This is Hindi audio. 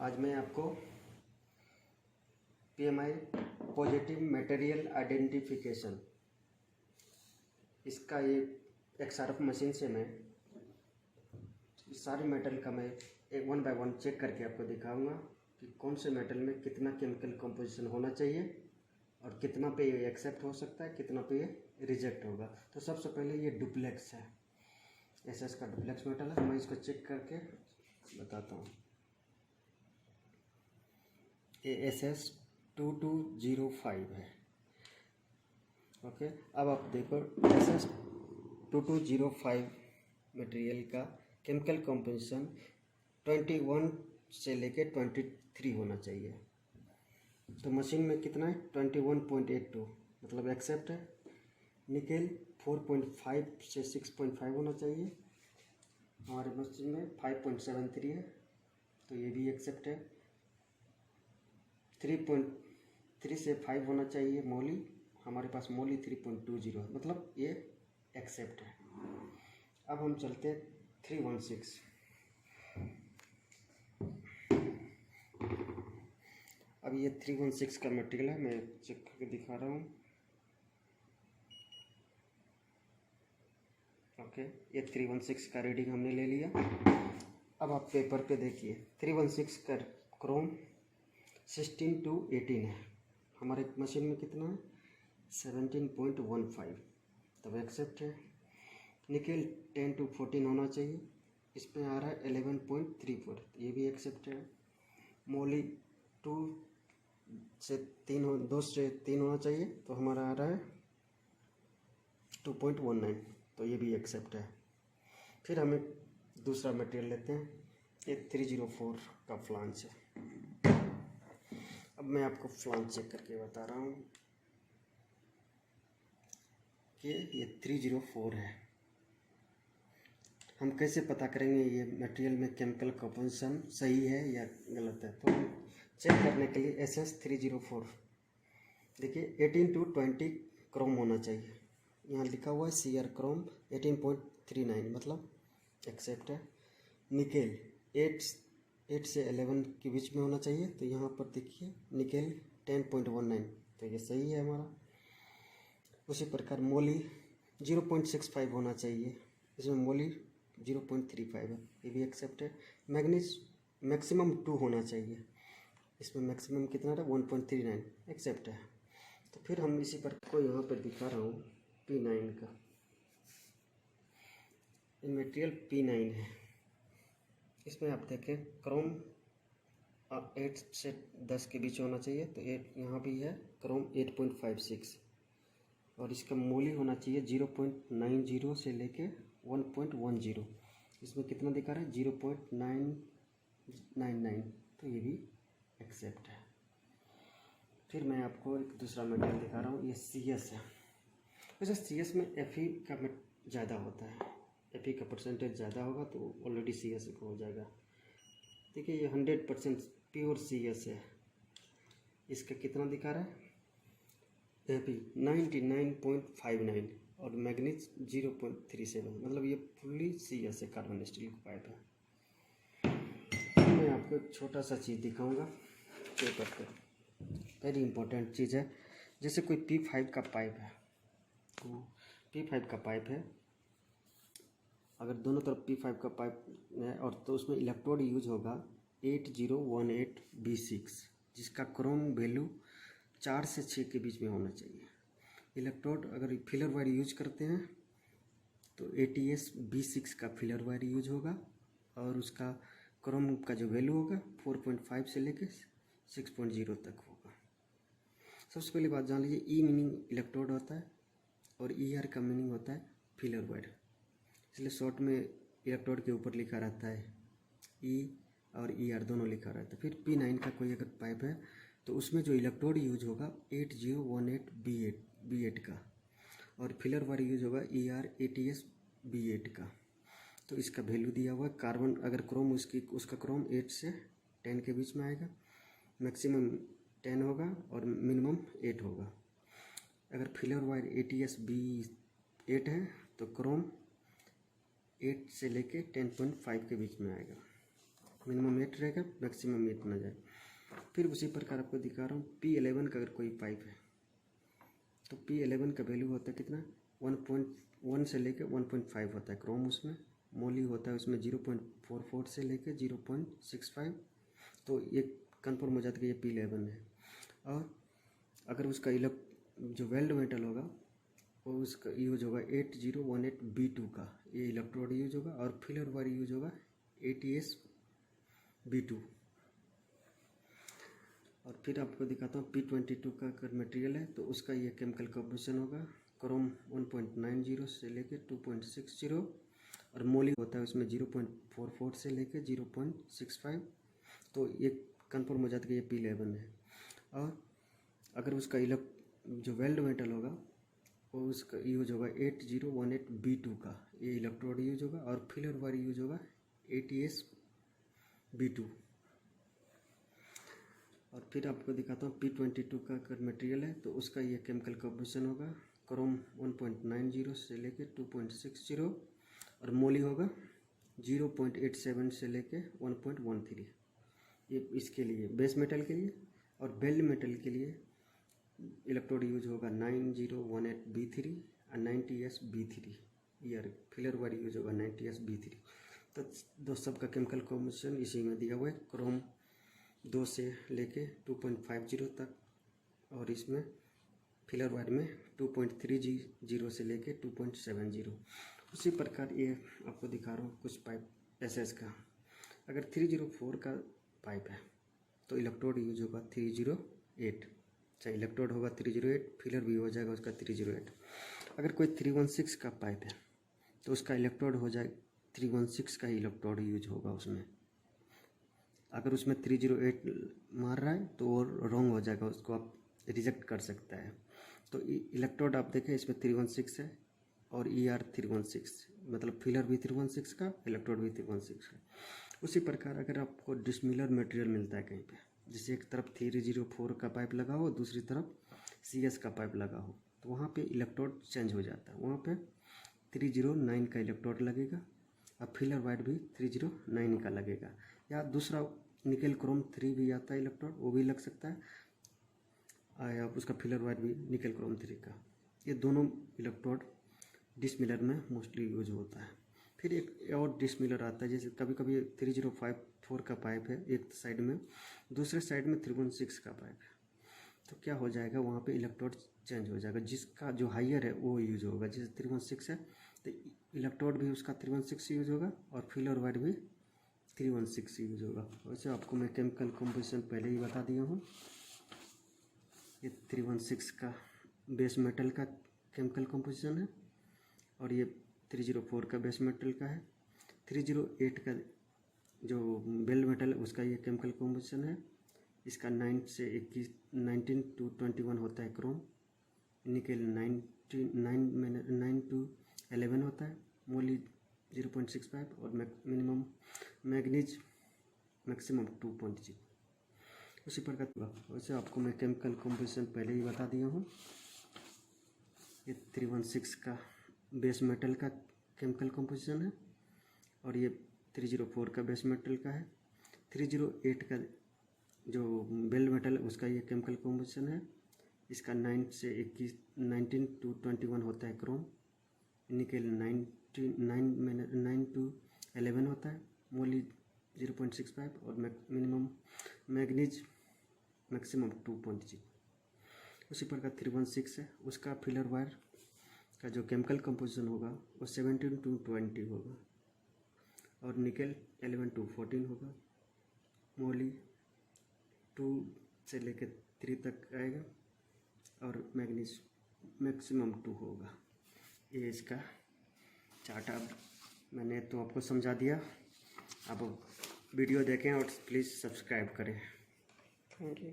आज मैं आपको PMI पॉजिटिव मटेरियल आइडेंटिफिकेशन इसका ये XRF मशीन से मैं सारे मेटल का मैं एक वन बाय वन चेक करके आपको दिखाऊंगा कि कौन से मेटल में कितना केमिकल कंपोजिशन होना चाहिए और कितना पे ये एक्सेप्ट हो सकता है, कितना पे ये रिजेक्ट होगा। तो सबसे पहले ये डुप्लेक्स है, SS का डुप्लेक्स मेटल है। मैं इसको चेक करके बताता हूँ। ये SS 2205 है। ओके, अब आप देखो SS 2205 मटेरियल का केमिकल कंपोजिशन 21 से लेके 23 होना चाहिए। तो मशीन में कितना है 21.82 मतलब एक्सेप्ट है। निकेल 4.5 से 6.5 होना चाहिए। हमारे मशीन में 5.73 है तो ये भी एक्सेप्ट है। 3.3 से 5 होना चाहिए मोली, हमारे पास मोली 3.20 है मतलब ये एक्सेप्ट है। अब हम चलते हैं 316। अब ये 316 का मटेरियल है, मैं चेक करके दिखा रहा हूँ। ओके, ये 316 का रीडिंग हमने ले लिया। अब आप पेपर पे देखिए 316 का क्रोम 16 to 18 है। हमारे मशीन में कितना है 17.15 तब एक्सेप्ट है। निकेल 10 to 14 होना चाहिए, इसमें आ रहा है 11.34 ये भी एक्सेप्ट है। मोली 2 से 3 होना चाहिए तो हमारा आ रहा है 2.19 तो ये भी एक्सेप्ट है। फिर हमें दूसरा मटेरियल लेते हैं, ये 304 का फ्लांज है। अब मैं आपको फ्लांज चेक करके बता रहा हूँ कि ये 304 है। हम कैसे पता करेंगे ये मटेरियल में केमिकल कंपोजिशन सही है या गलत है। तो चेक करने के लिए SS 304 देखिए 18 to 20 क्रोम होना चाहिए। यहाँ लिखा हुआ है CR क्रोम 18.39 मतलब एक्सेप्ट है। निकेल 8 से 11 के बीच में होना चाहिए तो यहाँ पर देखिए निकेल 10.19 तो ये सही है हमारा। उसी प्रकार मोली 0.65 होना चाहिए, इसमें मोली 0.35 है ये भी एक्सेप्ट है। मैग्नीज मैक्सिमम 2 होना चाहिए, इसमें मैक्सिमम कितना था 1.39 एक्सेप्ट है। तो फिर हम इसी पर को यहाँ पर दिखा रहा हूँ P9 का। ये मटेरियल P9 है, इसमें आप देखें क्रोम 8 से 10 के बीच होना चाहिए तो 8 यहाँ भी है क्रोम 8.56 और इसका मोली होना चाहिए 0.90 से लेके 1.10। इसमें कितना दिखा रहा है 0.999 तो ये भी एक्सेप्ट है। फिर मैं आपको एक दूसरा मटेरियल दिखा रहा हूँ, ये CS है। वैसे CS में Fe का ज़्यादा होता है, Fe का परसेंटेज ज़्यादा होगा तो ऑलरेडी CS को हो जाएगा। देखिए ये 100% प्योर CS है। इसका कितना दिखा रहा है Fe 99.59 और मैग्नीज 0.37 मतलब ये फुल्ली CS है, कार्बन स्टील का पाइप है। मैं आपको एक छोटा सा चीज़ दिखाऊंगा पेपर पे, वेरी इंपॉर्टेंट चीज़ है। जैसे कोई P5 का पाइप है, तो P5 का पाइप है, अगर दोनों तरफ P5 का पाइप है और तो उसमें इलेक्ट्रोड यूज होगा 8018B6 जिसका क्रोम वैल्यू 4 से 6 के बीच में होना चाहिए। इलेक्ट्रोड अगर फिलर वायर यूज करते हैं तो ATS B6 का फिलर वायर यूज होगा और उसका क्रोम का जो वैल्यू होगा 4.5 से लेकर 6.0 तक होगा। सबसे पहली बात जान लीजिए, E मीनिंग इलेक्ट्रोड होता है और ER का मीनिंग होता है फिलर वायर, इसलिए शॉर्ट में इलेक्ट्रोड के ऊपर लिखा रहता है E और ER दोनों लिखा रहता है। फिर P9 का कोई अगर पाइप है तो उसमें जो इलेक्ट्रोड यूज होगा 8018B8 का और फिलर वायर यूज होगा ER ATS B8 का। तो इसका वैल्यू दिया हुआ है। कार्बन अगर क्रोम उसका क्रोम 8 से 10 के बीच में आएगा, मैक्सिमम 10 होगा और मिनिमम 8 होगा। अगर फिलर वायर ATS B8 है तो क्रोम 8 से लेके 10.5 के बीच में आएगा। मिनिमम 8 रहेगा, मैक्सिमम 8 ना जाए। फिर उसी प्रकार आपको दिखा रहा हूँ P11 का अगर कोई पाइप है तो P11 का वैल्यू होता है कितना, 1.1 से लेके 1.5 होता है क्रोम, उसमें मोली होता है उसमें 0.44 से लेके 0.65। तो ये कन्फर्म हो जाता है कि ये P11 है। और अगर उसका जो वेल्ड मेटल होगा वो उसका यूज होगा 8018B2 का, ये इलेक्ट्रोड यूज होगा। और फिलर वायर यूज होगा ATSB2। और फिर आपको दिखाता हूँ P22 का अगर मटेरियल है तो उसका ये केमिकल कॉम्पोजिशन होगा क्रोम 1.90 से लेके 2.60। और मोली होता है उसमें 0.44 से लेके 0.65। तो ये कन्फर्म हो जाता है कि ये P11 है। और अगर उसका जो वेल्ड मेटल होगा वो उसका यूज होगा 8018B2 का, ये इलेक्ट्रोड यूज होगा। और फिलर वायर यूज होगा ATSB2। और फिर आपको दिखाता हूँ P22 का अगर मटेरियल है तो उसका ये केमिकल कॉम्पोजिशन होगा क्रोम 1.90 से लेके 2.60। और मोली होगा 0.87 से लेके 1.13। ये इसके लिए बेस मेटल के लिए। और बेल्ट मेटल के लिए इलेक्ट्रोड यूज होगा 9018B3 और 90SB3। यार फिलर वायर यूज होगा 90SB3। तो दो सब का केमिकल कॉम्पोजिशन इसी में दिया हुआ है, क्रोम 2 से लेके 2.50 तक। और इसमें फिलर वायर में 2.30 से लेके 2.70। उसी प्रकार ये आपको दिखा रहा हूँ कुछ पाइप SS का। अगर 304 का पाइप है तो इलेक्ट्रोड यूज होगा 308। चाहे इलेक्ट्रोड होगा 308, फिलर भी हो जाएगा उसका 308। अगर कोई 316 का पाइप है तो उसका इलेक्ट्रोड हो जाए 316 का ही इलेक्ट्रोड यूज होगा उसमें। अगर उसमें 308 मार रहा है तो वो रॉन्ग हो जाएगा, उसको आप रिजेक्ट कर सकता है। तो इलेक्ट्रोड आप देखें इसमें 316 है और ER 316, मतलब फिलर भी 316 का, इलेक्ट्रोड भी 316 का। उसी प्रकार अगर आपको डिसमिलर मटेरियल मिलता है कहीं पे, जैसे एक तरफ 304 का पाइप लगा हो, दूसरी तरफ CS का पाइप लगा हो, तो वहाँ पे इलेक्ट्रोड चेंज हो जाता है। वहाँ पे 309 का इलेक्ट्रोड लगेगा और फिलर वायर भी 309 का लगेगा। या दूसरा निकल क्रोम 3 भी आता है इलेक्ट्रोड, वो भी लग सकता है। या उसका फिलर वायर भी निकल क्रोम 3 का। ये दोनों इलेक्ट्रोड डिसमिलर में मोस्टली यूज होता है। फिर एक और डिसमिलर आता है, जैसे कभी कभी 3054 का पाइप है एक साइड में, दूसरे साइड में 316 का पाइप है, तो क्या हो जाएगा वहाँ पे इलेक्ट्रोड चेंज हो जाएगा। जिसका जो हाइयर है वो यूज होगा, जैसे 316 है तो इलेक्ट्रोड भी उसका 316 यूज होगा और फिलर वायर भी 316 यूज होगा। वैसे आपको मैं केमिकल कॉम्पोजिशन पहले ही बता दिया हूँ। ये 316 का बेस मेटल का केमिकल कॉम्पोजिशन है और ये 304 का बेस मेटल का है। 308 का जो बेल्ट मेटल है उसका ये केमिकल कॉम्पोजिशन है। इसका 9 से 21 19 to 21 होता है क्रोम, निकेल 9 to 11 होता है, मोली 0.65 और मिनिमम मैग्नीज मैक्सिमम 2.0। उसी प्रकार वैसे आपको मैं केमिकल कॉम्पोजिशन पहले ही बता दिया हूँ। ये 316 का बेस मेटल का केमिकल कॉम्पोजिशन है और ये 304 का बेस मेटल का है। 308 का जो बेल्ट मेटल है उसका ये केमिकल कॉम्पोजिशन है। इसका 9 से 21 19 to 21 होता है क्रोम, निकेल 9 to 11 होता है, मोली 0.65 और मिनिमम मैग्नीज मैक्सिमम 2.0। उसी प्रकार 316 है, उसका फिलर वायर का जो केमिकल कंपोजिशन होगा वो 17 to 20 होगा और निकेल 11 to 14 होगा, मोली 2 से लेकर 3 तक आएगा और मैग्नीज मैक्सिमम 2 होगा। ये इसका चार्ट अब मैंने तो आपको समझा दिया। आप वीडियो देखें और प्लीज़ सब्सक्राइब करें। Thank you.